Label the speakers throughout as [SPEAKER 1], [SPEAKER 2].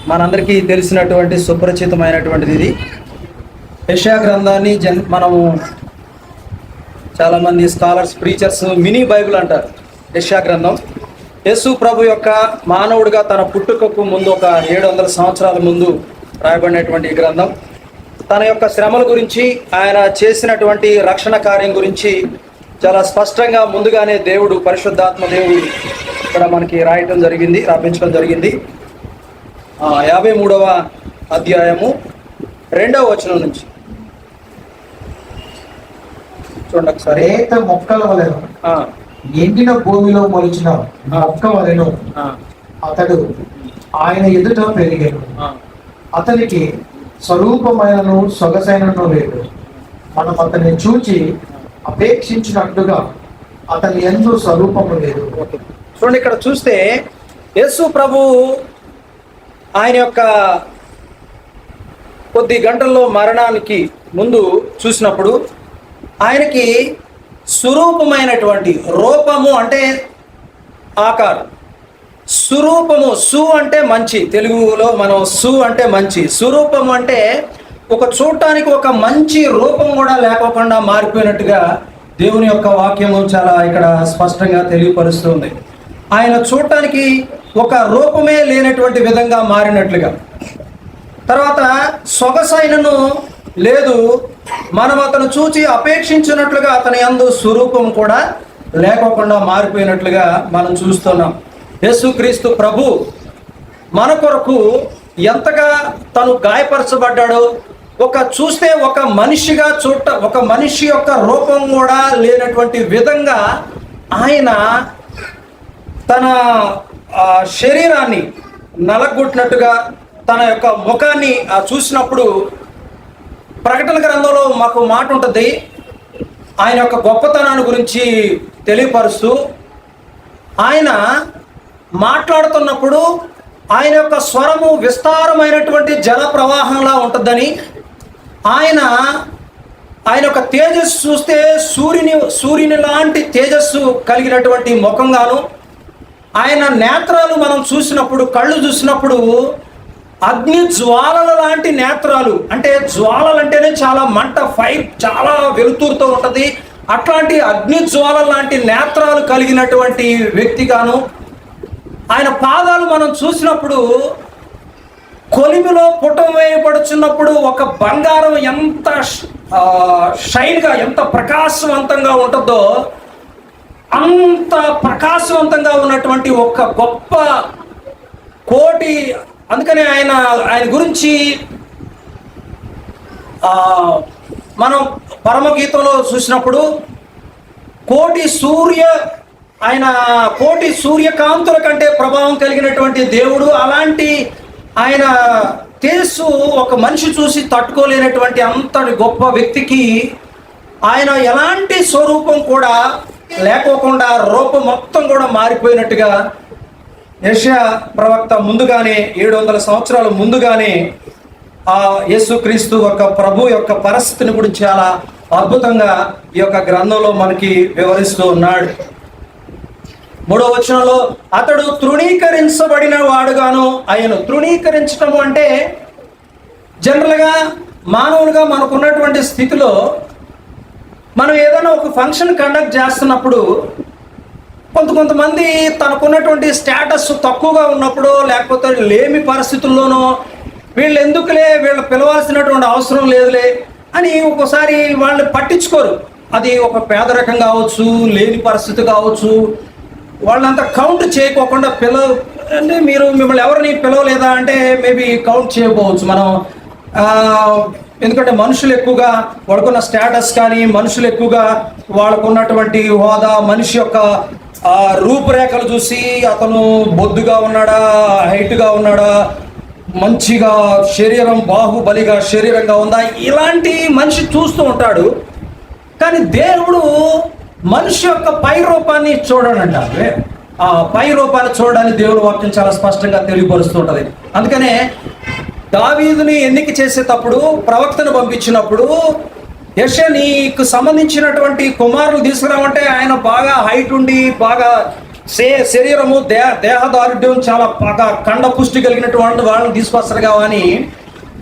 [SPEAKER 1] మనందరికీ తెలిసినటువంటి సుపరిచితమైనటువంటిది ఇది. యెషయా గ్రంథాన్ని మనము చాలామంది స్కాలర్స్, ప్రీచర్స్ మినీ బైబిల్ అంటారు యెషయా గ్రంథం. యేసు ప్రభు యొక్క మానవుడిగా తన పుట్టుకకు ముందు ఒక 700 సంవత్సరాల ముందు రాయబడినటువంటి ఈ గ్రంథం తన యొక్క శ్రమల గురించి, ఆయన చేసినటువంటి రక్షణ కార్యం గురించి చాలా స్పష్టంగా ముందుగానే దేవుడు, పరిశుద్ధాత్మ దేవుడు ఇక్కడ మనకి రాయించడం జరిగింది. 53వ అధ్యాయము 2వ వచనం నుంచి చూడండి ఒకసారి.
[SPEAKER 2] లేత మొక్కల వలెను ఎండిన భూమిలో మొలిచిన మొక్క వలెను అతడు ఆయన ఎదుట పెరిగాడు. అతనికి స్వరూపమైనను సొగసైనను లేదు. మనం అతన్ని చూచి అపేక్షించినట్టుగా అతని యందు స్వరూపము లేదు.
[SPEAKER 1] చూడండి, ఇక్కడ చూస్తే యేసు ప్రభు ఆయన యొక్క కొద్ది గంటల్లో మరణానికి ముందు చూసినప్పుడు ఆయనకి స్వరూపమైనటువంటి రూపము అంటే ఆకారం, స్వరూపము, సు అంటే మంచి, తెలుగులో మనం సు అంటే మంచి, స్వరూపము అంటే ఒక చూడటానికి ఒక మంచి రూపం కూడా లేకోకుండా మారిపోయినట్టుగా దేవుని యొక్క వాక్యము చాలా ఇక్కడ స్పష్టంగా తెలియపరుస్తుంది. ఆయన చూడటానికి ఒక రూపమే లేనటువంటి విధంగా మారినట్లుగా. తర్వాత సొగసైనను లేదు, మనం అతను చూచి అపేక్షించినట్లుగా అతని యందు స్వరూపం కూడా లేకోకుండా మారిపోయినట్లుగా మనం చూస్తున్నాం. యేసుక్రీస్తు ప్రభు మన కొరకు ఎంతగా తను గాయపరచబడ్డాడో, చూస్తే ఒక మనిషిగా ఒక మనిషి యొక్క రూపం కూడా లేనటువంటి విధంగా ఆయన తన శరీరాన్ని నలగొట్టినట్టుగా తన యొక్క ముఖాన్ని చూసినప్పుడు ప్రకటన గ్రంథంలో మాకు మాట ఉంటుంది. ఆయన యొక్క గొప్పతనాన్ని గురించి తెలియపరుస్తూ ఆయన మాట్లాడుతున్నప్పుడు ఆయన యొక్క స్వరము విస్తారమైనటువంటి జల ప్రవాహంలా ఉంటుందని, ఆయన యొక్క తేజస్సు చూస్తే సూర్యుని లాంటి తేజస్సు కలిగినటువంటి ముఖంగాను, ఆయన నేత్రాలు మనం చూసినప్పుడు, కళ్ళు చూసినప్పుడు అగ్ని జ్వాలల లాంటి నేత్రాలు, అంటే జ్వాలలు అంటేనే చాలా మంట, ఫైర్ చాలా వెలుతురుతో ఉంటుంది, అట్లాంటి అగ్ని జ్వాలల లాంటి నేత్రాలు కలిగినటువంటి వ్యక్తిగాను, ఆయన పాదాలు మనం చూసినప్పుడు కొలిమిలో పుటం వేయబడుచున్నప్పుడు ఒక బంగారం ఎంత షైన్గా, ఎంత ప్రకాశవంతంగా ఉంటుందో అంత ప్రకాశవంతంగా ఉన్నటువంటి ఒక గొప్ప కోటి. అందుకని ఆయన గురించి మనం పరమగీతంలో చూసినప్పుడు కోటి సూర్యకాంతుల కంటే ప్రభావం కలిగినటువంటి దేవుడు, అలాంటి ఆయన తేజస్సు ఒక మనిషి చూసి తట్టుకోలేనటువంటి అంతటి గొప్ప వ్యక్తికి ఆయన ఎలాంటి స్వరూపం కూడా లేకోకుండా రూపం మొత్తం కూడా మారిపోయినట్టుగా యెషయా ప్రవక్త ముందుగానే 700 సంవత్సరాల ముందుగానే ఆ యేసుక్రీస్తు యొక్క ప్రభు యొక్క పరిస్థితిని గురించి చాలా అద్భుతంగా ఈ యొక్క గ్రంథంలో మనకి వివరిస్తూ ఉన్నాడు. 3వ వచనంలో అతడు తృణీకరించబడిన వాడుగాను ఆయన. తృణీకరించడం అంటే జనరల్గా మానవులుగా మనకున్నటువంటి స్థితిలో మనం ఏదైనా ఒక ఫంక్షన్ కండక్ట్ చేస్తున్నప్పుడు కొంతమంది తనకున్నటువంటి స్టేటస్ తక్కువగా ఉన్నప్పుడు, లేకపోతే లేమి పరిస్థితుల్లోనో వీళ్ళు పిలవాల్సినటువంటి అవసరం లేదులే అని ఒక్కోసారి వాళ్ళని పట్టించుకోరు. అది ఒక పేదరికం కావచ్చు, లేని పరిస్థితి కావచ్చు, వాళ్ళంతా కౌంట్ చేయకోకుండా అంటే మిమ్మల్ని ఎవరిని పిలవలేదా అంటే మేబీ కౌంట్ చేయకపోవచ్చు మనం. ఎందుకంటే మనుషులు ఎక్కువగా వాళ్ళకున్న స్టేటస్ కానీ, మనుషులు ఎక్కువగా వాళ్ళకున్నటువంటి హోదా, మనిషి యొక్క రూపురేఖలు చూసి అతను బొద్దుగా ఉన్నాడా, హైట్గా ఉన్నాడా, మంచిగా శరీరం బాహుబలిగా శరీరంగా ఉందా, ఇలాంటి మనిషి చూస్తూ ఉంటాడు. కానీ దేవుడు మనిషి యొక్క పై రూపాన్ని చూడడంట. ఆ పై రూపాన్ని చూడడానికి దేవుడు వాక్యం చాలా స్పష్టంగా తెలియపరుస్తూ ఉంటుంది. అందుకనే దావీదుని ఎన్నిక చేసేటప్పుడు ప్రవక్తను పంపించినప్పుడు యెషయా నీకు సంబంధించినటువంటి కుమారులు తీసుకురామంటే ఆయన బాగా హైట్ ఉండి బాగా శరీరము దేహదారుఢ్యం చాలా బాగా కండ పుష్టి కలిగినటువంటి వాళ్ళని తీసుకొస్తారు కానీ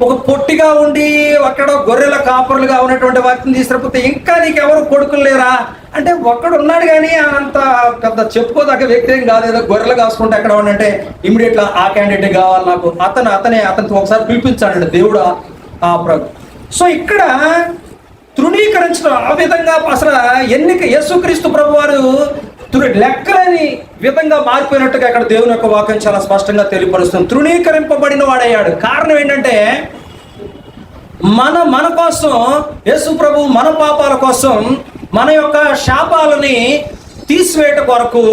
[SPEAKER 1] ఒక పొట్టిగా ఉండి అక్కడ గొర్రెల కాపరులుగా ఉన్నటువంటి వ్యక్తిని తీసుకురాకపోతే ఇంకా నీకెవరు కొడుకులు లేరా అంటే ఒక్కడు ఉన్నాడు కానీ అంత పెద్ద చెప్పుకోదగ్గ వ్యక్తి ఏం కాదు. ఏదో గొర్రెలు కాసుకుంటే ఎక్కడ ఉండంటే ఇమీడియట్గా ఆ క్యాండిడేట్ కావాలి నాకు, అతనితో ఒకసారి పిలిపించాడండి దేవుడు ఆ ప్రభు. సో ఇక్కడ తృణీకరించడం ఆ విధంగా అసలు ఎన్నిక యేసుక్రీస్తు ప్రభు వారు లెక్కలేని విధంగా మారిపోయినట్టుగా ఇక్కడ దేవుని యొక్క వాక్యం చాలా స్పష్టంగా తెలియపరుస్తుంది. తృణీకరింపబడిన వాడయ్యాడు. కారణం ఏంటంటే మన కోసం యేసు ప్రభు మన పాపాల కోసం మన యొక్క శాపాలని తీసివేయట కొరకు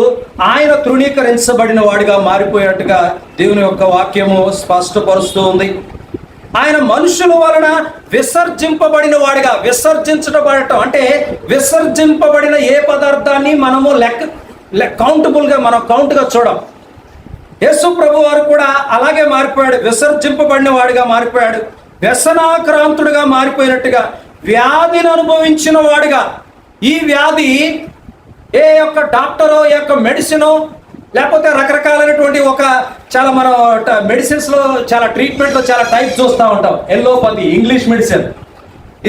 [SPEAKER 1] ఆయన తృణీకరించబడిన వాడిగా మారిపోయినట్టుగా దేవుని యొక్క వాక్యము స్పష్టపరుస్తూ ఉంది. ఆయన మనుషుల వలన విసర్జింపబడిన వాడిగా, విసర్జించబడటం అంటే విసర్జింపబడిన ఏ పదార్థాన్ని మనము కౌంటబుల్గా మనం కౌంట్గా చూడం. యేసు ప్రభు వారు కూడా అలాగే మారిపోయాడు, విసర్జింపబడిన వాడిగా మారిపోయాడు, వ్యసనాక్రాంతుడిగా మారిపోయినట్టుగా, వ్యాధిని అనుభవించిన వాడిగా. ఈ వ్యాధి ఏ యొక్క డాక్టరో ఏ యొక్క మెడిసినో లేకపోతే రకరకాలైనటువంటి చాలా మనం మెడిసిన్స్లో చాలా ట్రీట్మెంట్లో చాలా టైప్ చూస్తూ ఉంటాం. ఎల్లోపతి ఇంగ్లీష్ మెడిసిన్,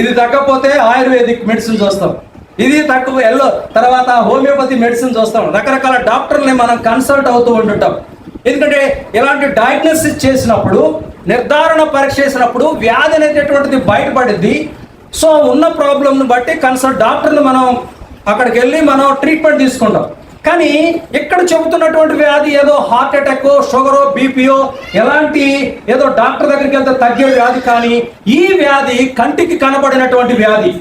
[SPEAKER 1] ఇది తగ్గకపోతే ఆయుర్వేదిక్ మెడిసిన్ చూస్తాం, ఇది తక్కువ తర్వాత హోమియోపతి మెడిసిన్ చూస్తాం. రకరకాల డాక్టర్ని మనం కన్సల్ట్ అవుతూ ఉంటుంటాం. ఎందుకంటే ఇలాంటి డయాగ్నోసిస్ చేసినప్పుడు, నిర్ధారణ పరీక్ష చేసినప్పుడు వ్యాధి అనేటటువంటిది బయటపడింది. సో ఉన్న ప్రాబ్లంను బట్టి డాక్టర్ని మనం అక్కడికి వెళ్ళి మనం ట్రీట్మెంట్ తీసుకుంటాం. కానీ ఇక్కడ చెబుతున్నటువంటి వ్యాధి ఏదో హార్ట్ అటాక్, షుగరో, బీపీఓ ఎలాంటి ఏదో డాక్టర్ దగ్గరికి వెళ్తే తగ్గే వ్యాధి కానీ ఈ వ్యాధి కంటికి కనపడినటువంటి వ్యాధి.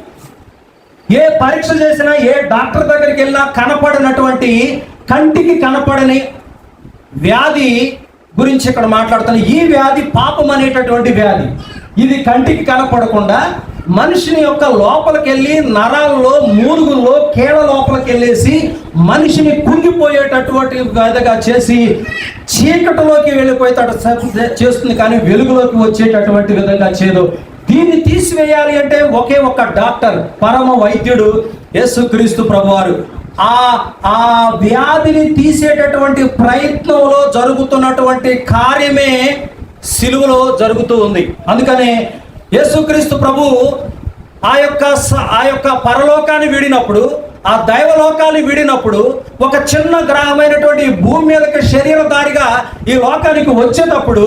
[SPEAKER 1] ఏ పరీక్ష చేసినా ఏ డాక్టర్ దగ్గరికి వెళ్ళినా కనపడినటువంటి, కంటికి కనపడని వ్యాధి గురించి ఇక్కడ మాట్లాడుతాను. ఈ వ్యాధి పాపం అనేటటువంటి వ్యాధి. ఇది కంటికి కనపడకుండా మనిషిని యొక్క లోపలికి వెళ్ళి నరాల్లో, మూలుగుల్లో, కీళ్ళ లోపలికి వెళ్ళేసి మనిషిని కుంగిపోయేటటువంటి విధంగా చేసి చీకటిలోకి వెళ్ళిపోయేటట్టు చేస్తుంది, కానీ వెలుగులోకి వచ్చేటటువంటి విధంగా చేయదు. దీన్ని తీసివేయాలి అంటే ఒకే ఒక్క డాక్టర్, పరమ వైద్యుడు యేసుక్రీస్తు ప్రభువారు. ఆ వ్యాధిని తీసేటటువంటి ప్రయత్నంలో జరుగుతున్నటువంటి కార్యమే సిలువలో జరుగుతూ ఉంది. అందుకనే యేసుక్రీస్తు ప్రభు ఆ యొక్క పరలోకాన్ని వీడినప్పుడు, ఆ దైవలోకాన్ని వీడినప్పుడు ఒక చిన్న గ్రహమైనటువంటి భూమి మీదకి శరీరధారిగా ఈ లోకానికి వచ్చేటప్పుడు,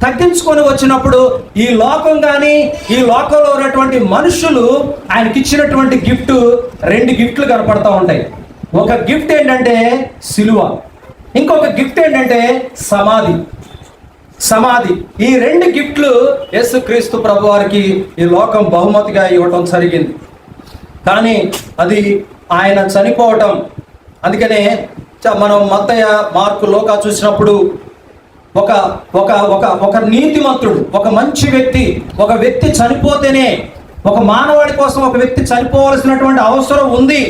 [SPEAKER 1] తగ్గించుకొని వచ్చినప్పుడు ఈ లోకం కానీ ఈ లోకంలో ఉన్నటువంటి మనుషులు ఆయనకి ఇచ్చినటువంటి గిఫ్ట్, 2 గిఫ్ట్లు కనపడతా ఉంటాయి. ఒక గిఫ్ట్ ఏంటంటే సిలువ, ఇంకొక గిఫ్ట్ ఏంటంటే సమాధి. ఈ 2 గిఫ్ట్లు యేసుక్రీస్తు ప్రభు వారికి ఈ లోకం బహుమతిగా ఇవ్వటం జరిగింది. కానీ అది ఆయన చనిపోవటం. అందుకనే మనం మత్తయి, మార్కు, లూకా చూసినప్పుడు ఒక నీతిమంతుడు, ఒక మంచి వ్యక్తి, ఒక వ్యక్తి చనిపోతేనే, ఒక మానవాడి కోసం ఒక వ్యక్తి చనిపోవలసినటువంటి అవసరం ఉంది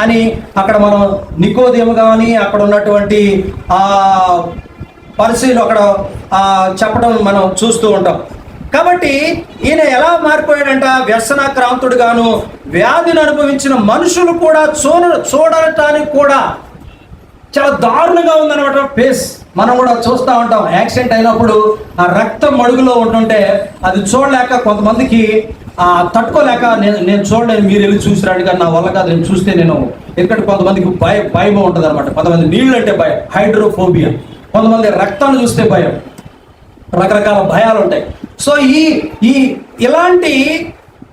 [SPEAKER 1] అని అక్కడ మనం నికోదేము కానీ అక్కడ ఉన్నటువంటి పరిశీలు అక్కడ చెప్పడం మనం చూస్తూ ఉంటాం. కాబట్టి ఈయన ఎలా మారిపోయాడంట, వ్యసనాక్రాంతుడుగాను, వ్యాధిని అనుభవించిన మనుషులు కూడా చూడటానికి కూడా చాలా దారుణంగా ఉందన్నమాట ఫేస్. మనం కూడా చూస్తూ ఉంటాం, యాక్సిడెంట్ అయినప్పుడు ఆ రక్తం మడుగులో ఉంటుంటే అది చూడలేక కొంతమందికి తట్టుకోలేక నేను చూడలేను, మీరు వెళ్ళి చూసి రాడు కానీ నా వల్ల కాదు, నేను చూస్తే నేను, ఎందుకంటే కొంతమందికి భయం ఉంటుంది అనమాట. కొంతమంది నీళ్ళు అంటే భయం, హైడ్రోఫోబియా, కొంతమంది రక్తాన్ని చూస్తే భయం, రకరకాల భయాలు ఉంటాయి. సో ఇలాంటి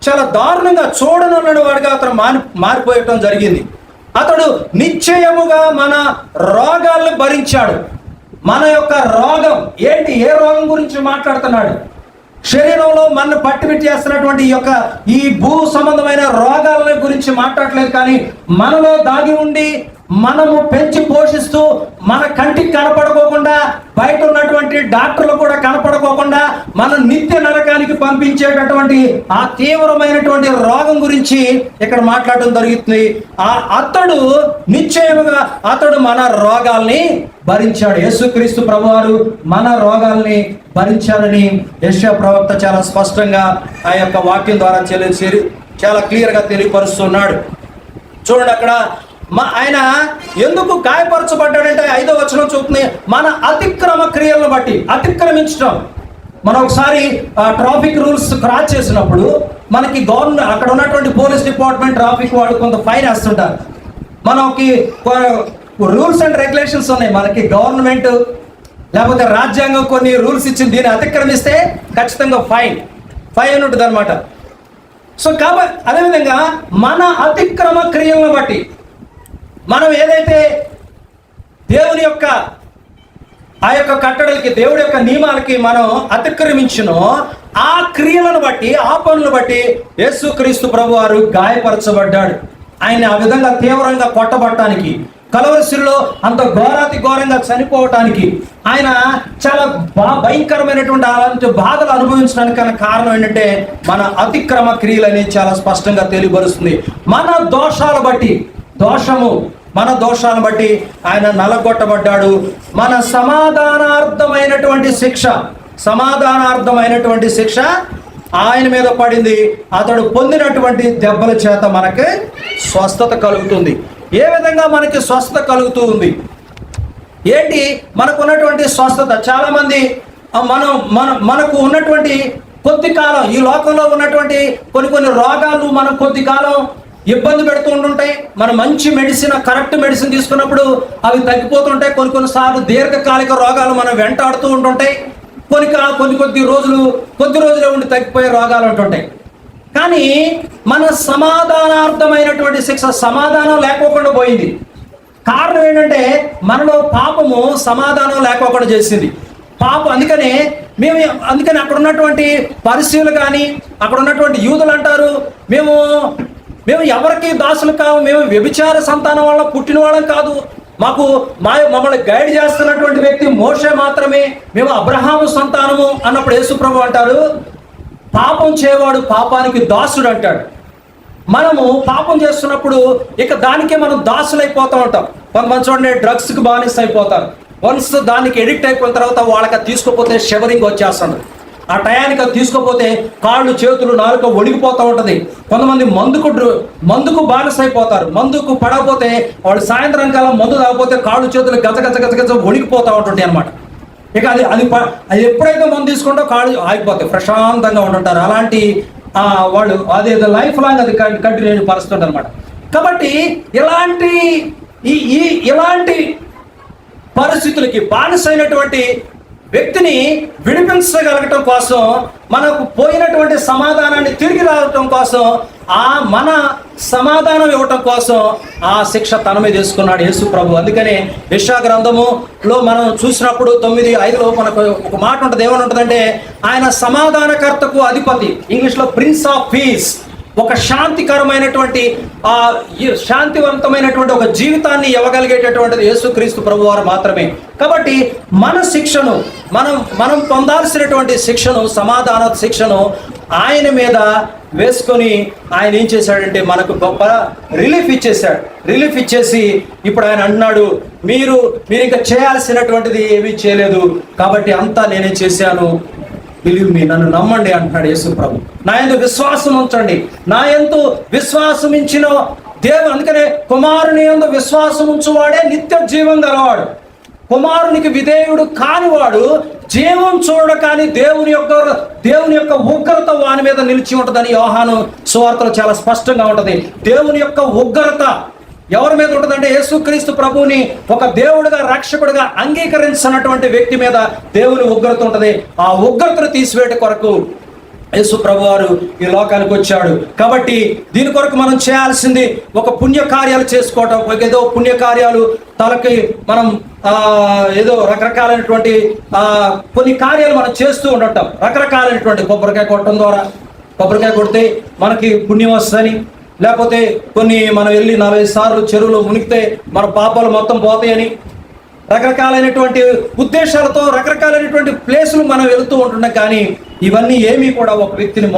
[SPEAKER 1] చాలా దారుణంగా చూడనున్న వాడిగా అతను మారిపోయటం జరిగింది. అతడు నిశ్చయముగా మన రోగాలను భరించాడు. మన యొక్క రోగం ఏంటి, ఏ రోగం గురించి మాట్లాడుతున్నాడు? శరీరంలో మన పట్టిపెట్టి చేస్తున్నటువంటి ఈ భూ సంబంధమైన రోగాల గురించి మాట్లాడలేదు, కానీ మనలో దాగి ఉండి మనము పెంచి పోషిస్తూ మన కంటికి కనపడుకోకుండా, బయట ఉన్నటువంటి డాక్టర్లు కూడా కనపడుకోకుండా మన నిత్య నరకానికి పంపించేటటువంటి ఆ తీవ్రమైనటువంటి రోగం గురించి ఇక్కడ మాట్లాడడం జరుగుతుంది. అతడు నిశ్చయముగా మన రోగాల్ని భరించాడు. యేసుక్రీస్తు ప్రభువారు మన రోగాల్ని భరించాడని యెషయా ప్రవక్త చాలా స్పష్టంగా ఆ యొక్క వాక్యం ద్వారా చాలా క్లియర్గా తెలియపరుస్తున్నాడు. చూడండి, అక్కడ ఆయన ఎందుకు గాయపరచబడ్డాడంటే 5వ వచనం చూపుతుంది, మన అతిక్రమ క్రియలను బట్టి. అతిక్రమించడం, మనం ఒకసారి ట్రాఫిక్ రూల్స్ క్రాస్ చేసినప్పుడు మనకి గవర్నమెంట్, అక్కడ ఉన్నటువంటి పోలీస్ డిపార్ట్మెంట్, ట్రాఫిక్ వాళ్ళు కొంత ఫైన్ వేస్తుంటారు. మనకి రూల్స్ అండ్ రెగ్యులేషన్స్ ఉన్నాయి. మనకి గవర్నమెంట్ లేకపోతే రాజ్యాంగం కొన్ని రూల్స్ ఇచ్చింది, దీన్ని అతిక్రమిస్తే ఖచ్చితంగా ఫైన్ ఉంటుంది అనమాట. సో కాబట్టి అదేవిధంగా మన అతిక్రమ క్రియలను బట్టి మనం ఏదైతే దేవుని యొక్క ఆ యొక్క కట్టడలకి, దేవుడి యొక్క నియమాలకి మనం అతిక్రమించినో ఆ క్రియలను బట్టి, ఆ పనులను బట్టి యేసుక్రీస్తు ప్రభువారు గాయపరచబడ్డాడు. ఆయన ఆ విధంగా తీవ్రంగా కొట్టబడటానికి, కలవరిశిలో అంత ఘోరాతి ఘోరంగా చనిపోవటానికి, ఆయన చాలా భయంకరమైనటువంటి అలాంటి బాధలు అనుభవించడానికి కారణం ఏంటంటే మన అతిక్రమ క్రియలని చాలా స్పష్టంగా తెలియబరుస్తుంది. మన దోషాలు బట్టి, మన దోషాలను బట్టి ఆయన నలగొట్టబడ్డాడు. మన సమాధానార్థమైనటువంటి శిక్ష ఆయన మీద పడింది. అతడు పొందినటువంటి దెబ్బల చేత మనకి స్వస్థత కలుగుతుంది. ఏ విధంగా మనకి స్వస్థత కలుగుతూ ఉంది? ఏంటి మనకు ఉన్నటువంటి స్వస్థత? చాలా మంది మనకు ఉన్నటువంటి కొద్ది కాలం, ఈ లోకంలో ఉన్నటువంటి కొన్ని రోగాలు మనం కొద్ది కాలం ఇబ్బంది పెడుతూ ఉంటుంటాయి. మనం మంచి మెడిసిన్, కరెక్ట్ మెడిసిన్ తీసుకున్నప్పుడు అవి తగ్గిపోతుంటాయి. కొన్నిసార్లు దీర్ఘకాలిక రోగాలు మనం వెంటాడుతూ ఉంటుంటాయి. కొద్ది రోజులే ఉండి తగ్గిపోయే రోగాలు ఉంటుంటాయి. కానీ మన సమాధానార్థమైనటువంటి శిక్ష, సమాధానం లేకోకుండా పోయింది. కారణం ఏంటంటే మనలో పాపము సమాధానం లేకోకుండా చేసింది. అందుకని అక్కడ ఉన్నటువంటి పరిశీలు కానీ, అక్కడ ఉన్నటువంటి యూదులు అంటారు, మేము ఎవరికి దాసులు కావు, మేము వ్యభిచార సంతానం వల్ల పుట్టిన వాళ్ళం కాదు, మమ్మల్ని గైడ్ చేస్తున్నటువంటి వ్యక్తి మోషే మాత్రమే, మేము అబ్రహాము సంతానము అన్నప్పుడు యేసుప్రభు అంటారు, పాపం చేయవాడు పాపానికి దాసుడు అంటాడు. మనము పాపం చేస్తున్నప్పుడు ఇక దానికే మనం దాసులైపోతూ ఉంటాం. కొంతమంది చూడండి, డ్రగ్స్కి బానిస అయిపోతారు. వన్స్ దానికి ఎడిక్ట్ అయిపోయిన తర్వాత వాళ్ళకి తీసుకోపోతే షివరింగ్ వచ్చేస్తుంది. ఆ టయానికి అది తీసుకోపోతే కాళ్ళు, చేతులు, నాలుక వణికిపోతూ ఉంటుంది. కొంతమంది మందుకు బానిస అయిపోతారు. మందుకు పడకపోతే వాళ్ళు సాయంత్రం కాలం మందు తాగకపోతే కాళ్ళు, చేతులు గజ వణికిపోతూ ఉంటుంటాయి అనమాట. ఇక అది ఎప్పుడైతే మందు తీసుకుంటో కాళ్ళు ఆగిపోతాయి, ప్రశాంతంగా ఉంటుంటారు. అలాంటి వాళ్ళు అదే లైఫ్ లాంగ్ అది కంటిన్యూ పరుస్తుంది అనమాట. కాబట్టి ఇలాంటి పరిస్థితులకి బానిసైనటువంటి వ్యక్తిని విడిపించగలగటం కోసం, మనకు పోయినటువంటి సమాధానాన్ని తిరిగి రావటం కోసం, మన సమాధానం ఇవ్వటం కోసం ఆ శిక్ష తన మీద తీసుకున్నాడు యేసు ప్రభు. అందుకనే యెషయా గ్రంథములో మనం చూసినప్పుడు 9:5లో మనకు ఒక మాట ఉంటుంది. ఏమని ఉంటుందంటే, ఆయన సమాధానకర్తకు అధిపతి, ఇంగ్లీష్లో ప్రిన్స్ ఆఫ్ పీస్. ఒక శాంతివంతమైనటువంటి ఒక జీవితాన్ని ఇవ్వగలిగేటటువంటిది యేసుక్రీస్తు ప్రభువారు మాత్రమే. కాబట్టి మన శిక్షను, మనం పొందాల్సినటువంటి శిక్షను, సమాధాన శిక్షను ఆయన మీద వేసుకొని ఆయన ఏం చేశాడంటే మనకు గొప్ప రిలీఫ్ ఇచ్చేసి ఇప్పుడు ఆయన అంటున్నాడు, మీరు ఇంకా చేయాల్సినటువంటిది ఏమీ చేయలేదు, కాబట్టి అంతా నేనే చేశాను, బిలీవ్ మీ, నన్ను నమ్మండి అంటున్నాడు యేసు ప్రభు. నా యందు విశ్వాసం ఉంచండి. నా యందు విశ్వాసం ఉంచిన దేవుడు, అందుకనే కుమారుని యందు విశ్వాసం ఉంచువాడే నిత్య జీవం గలవాడు. కుమారునికి విధేయుడు కానివాడు జీవం చూడ కానీ దేవుని యొక్క ఉగ్రత వాని మీద నిలిచి ఉంటుందని యోహాను సువార్తలో చాలా స్పష్టంగా ఉంటుంది. దేవుని యొక్క ఉగ్రత ఎవరి మీద ఉంటుందంటే, యేసుక్రీస్తు ప్రభువుని ఒక దేవుడిగా, రక్షకుడిగా అంగీకరించినటువంటి వ్యక్తి మీద దేవుని ఉగ్రత ఉంటుంది. ఆ ఉగ్రతను తీసివేట కొరకు యేసు ప్రభువారు ఈ లోకానికి వచ్చాడు. కాబట్టి దీని కొరకు మనం చేయాల్సింది ఒక పుణ్యకార్యాలు చేసుకోవటం. ఏదో పుణ్యకార్యాలు తలకి మనం ఏదో రకరకాలైనటువంటి కొన్ని కార్యాలు మనం చేస్తూ ఉండటం, రకరకాలైనటువంటి కొబ్బరికాయ కొట్టడం ద్వారా, కొబ్బరికాయ కొడితే మనకి పుణ్యం వస్తుందని, లేకపోతే కొన్ని మనం వెళ్ళి 40 సార్లు చెరువులో మునిగితే మన పాపాలు మొత్తం పోతాయని, రకరకాలైనటువంటి ఉద్దేశాలతో రకరకాలైనటువంటి ప్లేసులు మనం వెళుతూ ఉంటున్నాం. కానీ ఇవన్నీ ఏమీ కూడా ఒక వ్యక్తిని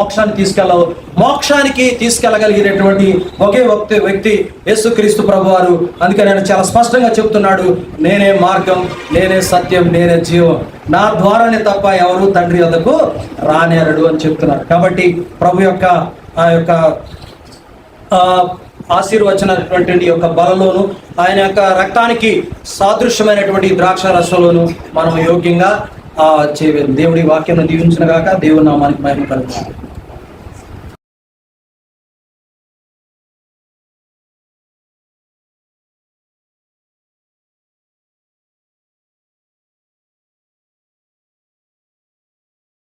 [SPEAKER 1] మోక్షానికి తీసుకెళ్ళగలిగినటువంటి ఒకే వ్యక్తి యేసుక్రీస్తు ప్రభువారు. అందుకని ఆయన చాలా స్పష్టంగా చెప్తున్నాడు, నేనే మార్గం, నేనే సత్యం, నేనే జీవం, నా ద్వారానే తప్ప ఎవరు తండ్రి వద్దకు రానేరడు అని చెప్తున్నారు. కాబట్టి ప్రభు యొక్క ఆశీర్వచనటువంటి యొక్క బలలోను ఆయన యొక్క రక్తానికి సాదృశ్యమైనటువంటి ద్రాక్ష రసంలోను మనం యోగ్యంగా చేయలేదు. దేవుడి వాక్యం దీవించిన గాక. దేవుని నామానికి మహిమ కలుగుతుంది.